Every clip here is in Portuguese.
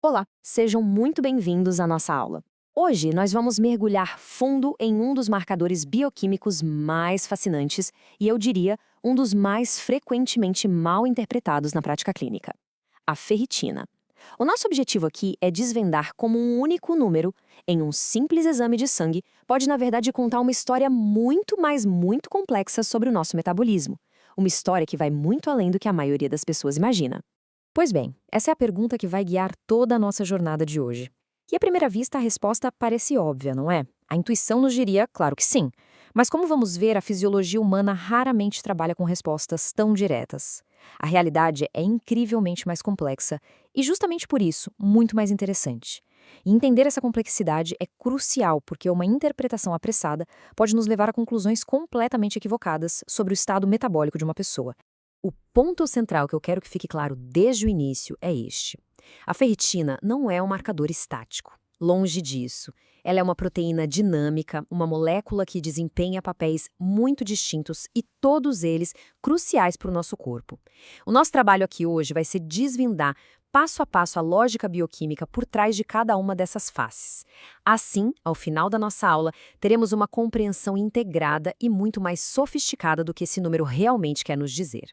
Olá, sejam muito bem-vindos à nossa aula. Hoje nós vamos mergulhar fundo em um dos marcadores bioquímicos mais fascinantes e, eu diria, um dos mais frequentemente mal interpretados na prática clínica: a ferritina. O nosso objetivo aqui é desvendar como um único número, em um simples exame de sangue, pode na verdade contar uma história muito, mas muito complexa sobre o nosso metabolismo. Uma história que vai muito além do que a maioria das pessoas imagina. Pois bem, essa é a pergunta que vai guiar toda a nossa jornada de hoje. E à primeira vista, a resposta parece óbvia, não é? A intuição nos diria, claro que sim. Mas como vamos ver, a fisiologia humana raramente trabalha com respostas tão diretas. A realidade é incrivelmente mais complexa e, justamente por isso, muito mais interessante. E entender essa complexidade é crucial porque uma interpretação apressada pode nos levar a conclusões completamente equivocadas sobre o estado metabólico de uma pessoa. O ponto central que eu quero que fique claro desde o início é este: a ferritina não é um marcador estático. Longe disso. Ela é uma proteína dinâmica, uma molécula que desempenha papéis muito distintos e todos eles cruciais para o nosso corpo. O nosso trabalho aqui hoje vai ser desvendar passo a passo a lógica bioquímica por trás de cada uma dessas faces. Assim, ao final da nossa aula, teremos uma compreensão integrada e muito mais sofisticada do que esse número realmente quer nos dizer.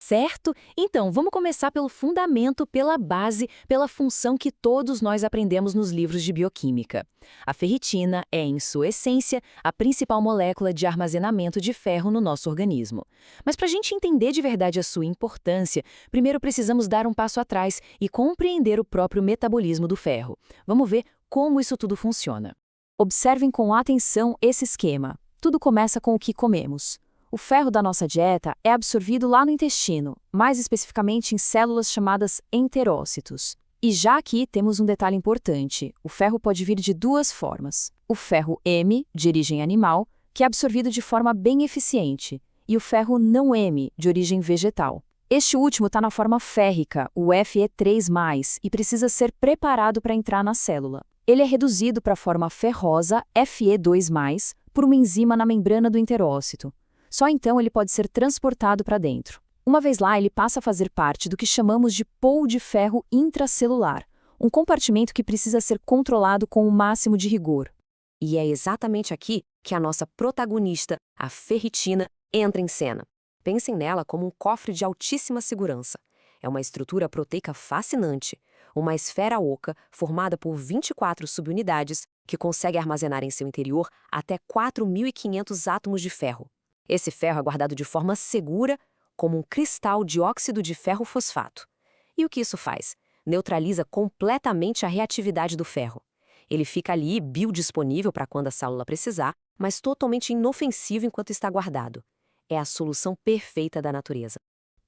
Certo? Então, vamos começar pelo fundamento, pela base, pela função que todos nós aprendemos nos livros de bioquímica. A ferritina é, em sua essência, a principal molécula de armazenamento de ferro no nosso organismo. Mas para a gente entender de verdade a sua importância, primeiro precisamos dar um passo atrás e compreender o próprio metabolismo do ferro. Vamos ver como isso tudo funciona. Observem com atenção esse esquema. Tudo começa com o que comemos. O ferro da nossa dieta é absorvido lá no intestino, mais especificamente em células chamadas enterócitos. E já aqui temos um detalhe importante: o ferro pode vir de duas formas. O ferro M, de origem animal, que é absorvido de forma bem eficiente, e o ferro não M, de origem vegetal. Este último está na forma férrica, o Fe3+, e precisa ser preparado para entrar na célula. Ele é reduzido para a forma ferrosa, Fe2+, por uma enzima na membrana do enterócito. Só então ele pode ser transportado para dentro. Uma vez lá, ele passa a fazer parte do que chamamos de pool de ferro intracelular, um compartimento que precisa ser controlado com o máximo de rigor. E é exatamente aqui que a nossa protagonista, a ferritina, entra em cena. Pensem nela como um cofre de altíssima segurança. É uma estrutura proteica fascinante, uma esfera oca formada por 24 subunidades que consegue armazenar em seu interior até 4.500 átomos de ferro. Esse ferro é guardado de forma segura, como um cristal de óxido de ferro fosfato. E o que isso faz? Neutraliza completamente a reatividade do ferro. Ele fica ali biodisponível para quando a célula precisar, mas totalmente inofensivo enquanto está guardado. É a solução perfeita da natureza.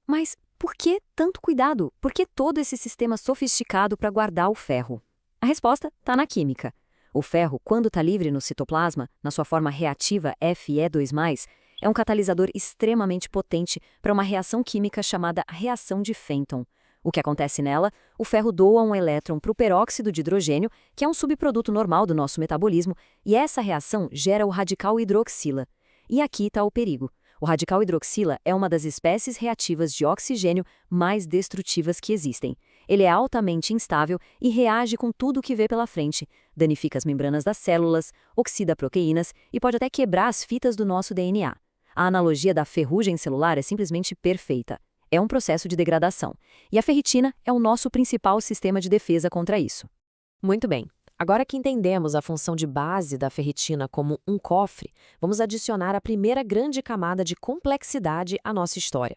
Mas por que tanto cuidado? Por que todo esse sistema sofisticado para guardar o ferro? A resposta está na química. O ferro, quando está livre no citoplasma, na sua forma reativa Fe2+, é um catalisador extremamente potente para uma reação química chamada reação de Fenton. O que acontece nela? O ferro doa um elétron para o peróxido de hidrogênio, que é um subproduto normal do nosso metabolismo, e essa reação gera o radical hidroxila. E aqui está o perigo. O radical hidroxila é uma das espécies reativas de oxigênio mais destrutivas que existem. Ele é altamente instável e reage com tudo o que vê pela frente. Danifica as membranas das células, oxida proteínas e pode até quebrar as fitas do nosso DNA. A analogia da ferrugem celular é simplesmente perfeita. É um processo de degradação. E a ferritina é o nosso principal sistema de defesa contra isso. Muito bem. Agora que entendemos a função de base da ferritina como um cofre, vamos adicionar a primeira grande camada de complexidade à nossa história.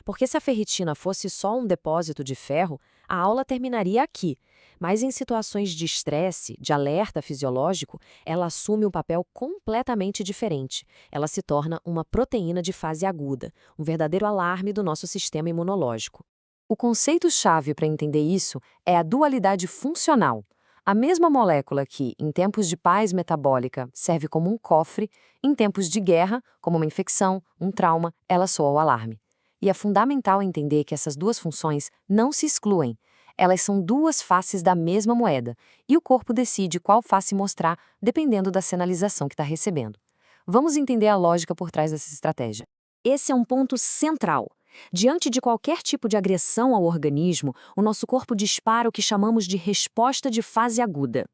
Porque se a ferritina fosse só um depósito de ferro, a aula terminaria aqui. Mas em situações de estresse, de alerta fisiológico, ela assume um papel completamente diferente. Ela se torna uma proteína de fase aguda, um verdadeiro alarme do nosso sistema imunológico. O conceito-chave para entender isso é a dualidade funcional. A mesma molécula que, em tempos de paz metabólica, serve como um cofre, em tempos de guerra, como uma infecção, um trauma, ela soa o alarme. E é fundamental entender que essas duas funções não se excluem. Elas são duas faces da mesma moeda, e o corpo decide qual face mostrar dependendo da sinalização que está recebendo. Vamos entender a lógica por trás dessa estratégia. Esse é um ponto central. Diante de qualquer tipo de agressão ao organismo, o nosso corpo dispara o que chamamos de resposta de fase aguda.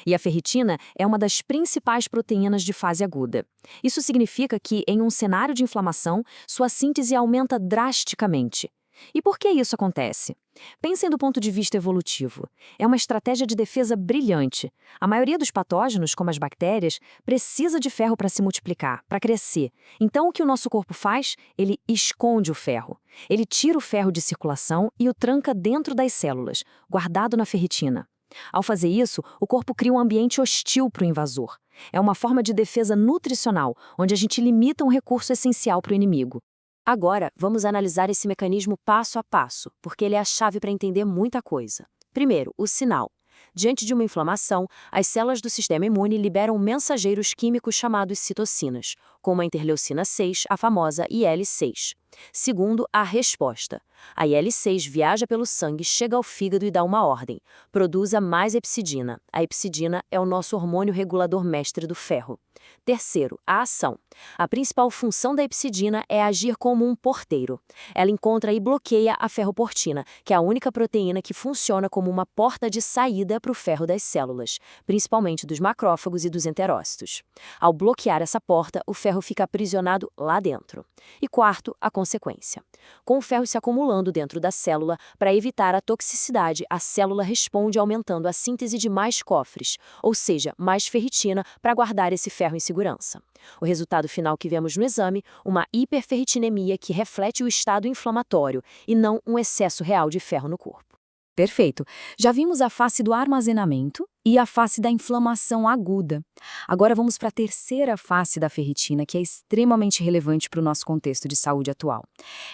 E a ferritina é uma das principais proteínas de fase aguda. Isso significa que, em um cenário de inflamação, sua síntese aumenta drasticamente. E por que isso acontece? Pensem do ponto de vista evolutivo. É uma estratégia de defesa brilhante. A maioria dos patógenos, como as bactérias, precisa de ferro para se multiplicar, para crescer. Então, o que o nosso corpo faz? Ele esconde o ferro. Ele tira o ferro de circulação e o tranca dentro das células, guardado na ferritina. Ao fazer isso, o corpo cria um ambiente hostil para o invasor. É uma forma de defesa nutricional, onde a gente limita um recurso essencial para o inimigo. Agora, vamos analisar esse mecanismo passo a passo, porque ele é a chave para entender muita coisa. Primeiro, o sinal. Diante de uma inflamação, as células do sistema imune liberam mensageiros químicos chamados citocinas, como a interleucina 6, a famosa IL-6. Segundo, a resposta. A IL-6 viaja pelo sangue, chega ao fígado e dá uma ordem. Produza mais epsidina. A epsidina é o nosso hormônio regulador mestre do ferro. Terceiro, a ação. A principal função da epsidina é agir como um porteiro. Ela encontra e bloqueia a ferroportina, que é a única proteína que funciona como uma porta de saída para o ferro das células, principalmente dos macrófagos e dos enterócitos. Ao bloquear essa porta, o ferro fica aprisionado lá dentro. E quarto, a consequência. Com o ferro se acumulando dentro da célula, para evitar a toxicidade, a célula responde aumentando a síntese de mais cofres, ou seja, mais ferritina para guardar esse ferro em segurança. O resultado final que vemos no exame, uma hiperferritinemia que reflete o estado inflamatório e não um excesso real de ferro no corpo. Perfeito. Já vimos a face do armazenamento e a face da inflamação aguda. Agora vamos para a terceira face da ferritina, que é extremamente relevante para o nosso contexto de saúde atual.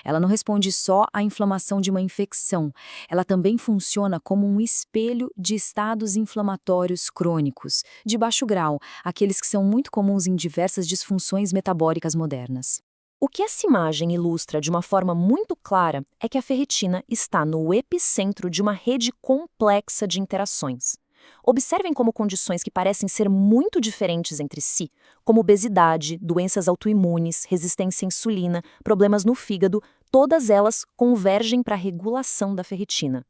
Ela não responde só à inflamação de uma infecção, ela também funciona como um espelho de estados inflamatórios crônicos, de baixo grau, aqueles que são muito comuns em diversas disfunções metabólicas modernas. O que essa imagem ilustra de uma forma muito clara é que a ferritina está no epicentro de uma rede complexa de interações. Observem como condições que parecem ser muito diferentes entre si, como obesidade, doenças autoimunes, resistência à insulina, problemas no fígado, todas elas convergem para a regulação da ferritina.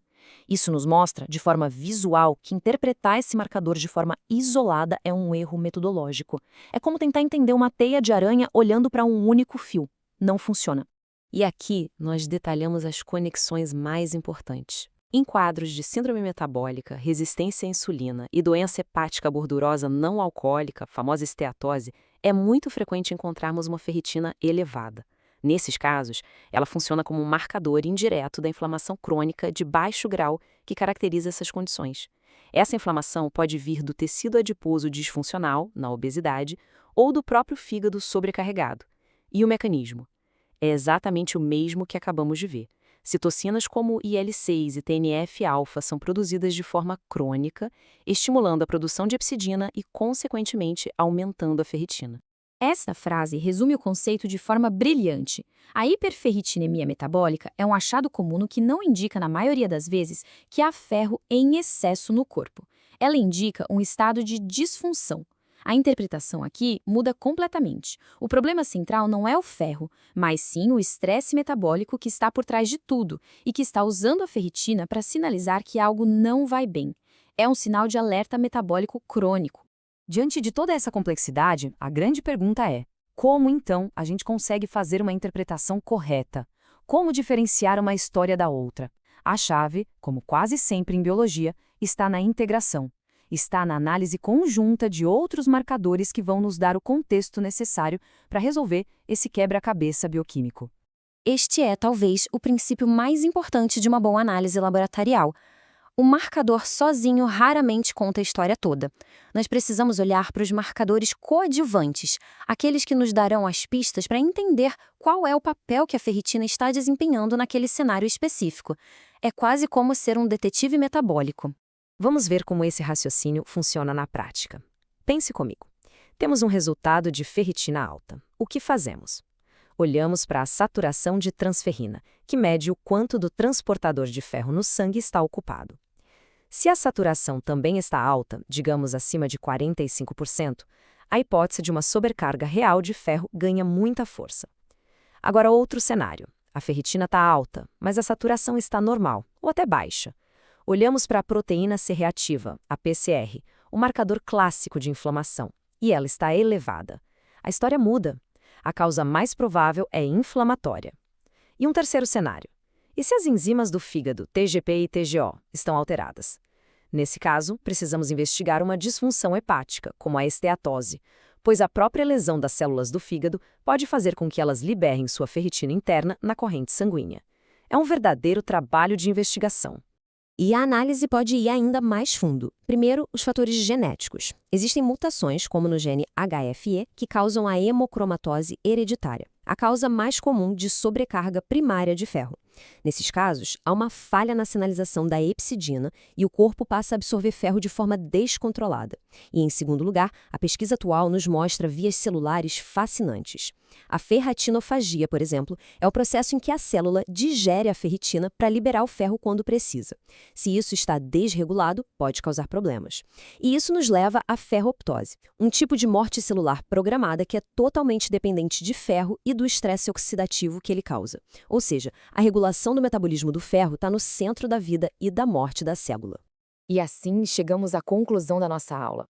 Isso nos mostra, de forma visual, que interpretar esse marcador de forma isolada é um erro metodológico. É como tentar entender uma teia de aranha olhando para um único fio. Não funciona. E aqui nós detalhamos as conexões mais importantes. Em quadros de síndrome metabólica, resistência à insulina e doença hepática gordurosa não alcoólica, famosa esteatose, é muito frequente encontrarmos uma ferritina elevada. Nesses casos, ela funciona como um marcador indireto da inflamação crônica de baixo grau que caracteriza essas condições. Essa inflamação pode vir do tecido adiposo disfuncional, na obesidade, ou do próprio fígado sobrecarregado. E o mecanismo? É exatamente o mesmo que acabamos de ver. Citocinas como IL-6 e TNF-alfa são produzidas de forma crônica, estimulando a produção de epsidina e, consequentemente, aumentando a ferritina. Esta frase resume o conceito de forma brilhante. A hiperferritinemia metabólica é um achado comum no que não indica, na maioria das vezes, que há ferro em excesso no corpo. Ela indica um estado de disfunção. A interpretação aqui muda completamente. O problema central não é o ferro, mas sim o estresse metabólico que está por trás de tudo e que está usando a ferritina para sinalizar que algo não vai bem. É um sinal de alerta metabólico crônico. Diante de toda essa complexidade, a grande pergunta é: como então a gente consegue fazer uma interpretação correta? Como diferenciar uma história da outra? A chave, como quase sempre em biologia, está na integração. Está na análise conjunta de outros marcadores que vão nos dar o contexto necessário para resolver esse quebra-cabeça bioquímico. Este é, talvez, o princípio mais importante de uma boa análise laboratorial. O marcador sozinho raramente conta a história toda. Nós precisamos olhar para os marcadores coadjuvantes, aqueles que nos darão as pistas para entender qual é o papel que a ferritina está desempenhando naquele cenário específico. É quase como ser um detetive metabólico. Vamos ver como esse raciocínio funciona na prática. Pense comigo. Temos um resultado de ferritina alta. O que fazemos? Olhamos para a saturação de transferrina, que mede o quanto do transportador de ferro no sangue está ocupado. Se a saturação também está alta, digamos acima de 45%, a hipótese de uma sobrecarga real de ferro ganha muita força. Agora, outro cenário. A ferritina está alta, mas a saturação está normal, ou até baixa. Olhamos para a proteína C reativa, a PCR, o marcador clássico de inflamação, e ela está elevada. A história muda. A causa mais provável é inflamatória. E um terceiro cenário. E se as enzimas do fígado, TGP e TGO, estão alteradas? Nesse caso, precisamos investigar uma disfunção hepática, como a esteatose, pois a própria lesão das células do fígado pode fazer com que elas liberem sua ferritina interna na corrente sanguínea. É um verdadeiro trabalho de investigação. E a análise pode ir ainda mais fundo. Primeiro, os fatores genéticos. Existem mutações, como no gene HFE, que causam a hemocromatose hereditária, a causa mais comum de sobrecarga primária de ferro. Nesses casos, há uma falha na sinalização da hepcidina e o corpo passa a absorver ferro de forma descontrolada. E, em segundo lugar, a pesquisa atual nos mostra vias celulares fascinantes. A ferratinofagia, por exemplo, é o processo em que a célula digere a ferritina para liberar o ferro quando precisa. Se isso está desregulado, pode causar problemas. E isso nos leva à ferroptose, um tipo de morte celular programada que é totalmente dependente de ferro e do estresse oxidativo que ele causa. Ou seja, a regulação do metabolismo do ferro está no centro da vida e da morte da célula. E assim chegamos à conclusão da nossa aula.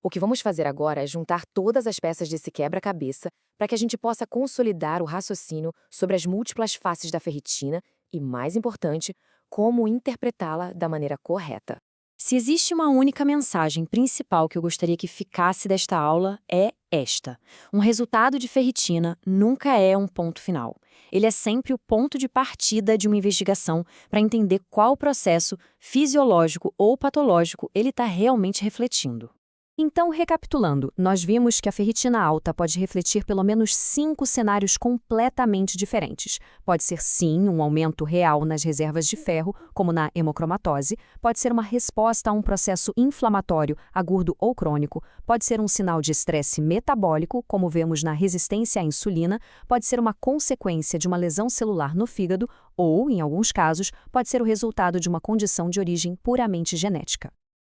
O que vamos fazer agora é juntar todas as peças desse quebra-cabeça para que a gente possa consolidar o raciocínio sobre as múltiplas faces da ferritina e, mais importante, como interpretá-la da maneira correta. Se existe uma única mensagem principal que eu gostaria que ficasse desta aula, é esta. Um resultado de ferritina nunca é um ponto final. Ele é sempre o ponto de partida de uma investigação para entender qual processo fisiológico ou patológico ele está realmente refletindo. Então, recapitulando, nós vimos que a ferritina alta pode refletir pelo menos 5 cenários completamente diferentes. Pode ser, sim, um aumento real nas reservas de ferro, como na hemocromatose, pode ser uma resposta a um processo inflamatório, agudo ou crônico, pode ser um sinal de estresse metabólico, como vemos na resistência à insulina, pode ser uma consequência de uma lesão celular no fígado ou, em alguns casos, pode ser o resultado de uma condição de origem puramente genética.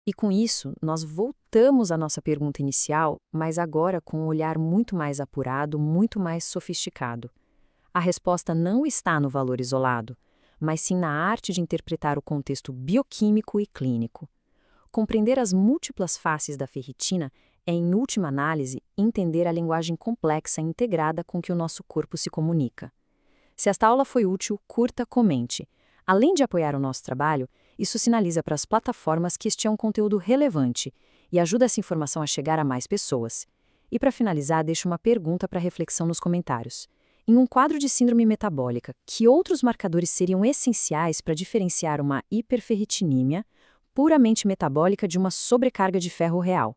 E com isso, nós voltamos à nossa pergunta inicial, mas agora com um olhar muito mais apurado, muito mais sofisticado. A resposta não está no valor isolado, mas sim na arte de interpretar o contexto bioquímico e clínico. Compreender as múltiplas faces da ferritina é, em última análise, entender a linguagem complexa e integrada com que o nosso corpo se comunica. Se esta aula foi útil, curta, comente. Além de apoiar o nosso trabalho, isso sinaliza para as plataformas que este é um conteúdo relevante e ajuda essa informação a chegar a mais pessoas. E para finalizar, deixo uma pergunta para reflexão nos comentários. Em um quadro de síndrome metabólica, que outros marcadores seriam essenciais para diferenciar uma hiperferritinímia puramente metabólica de uma sobrecarga de ferro real?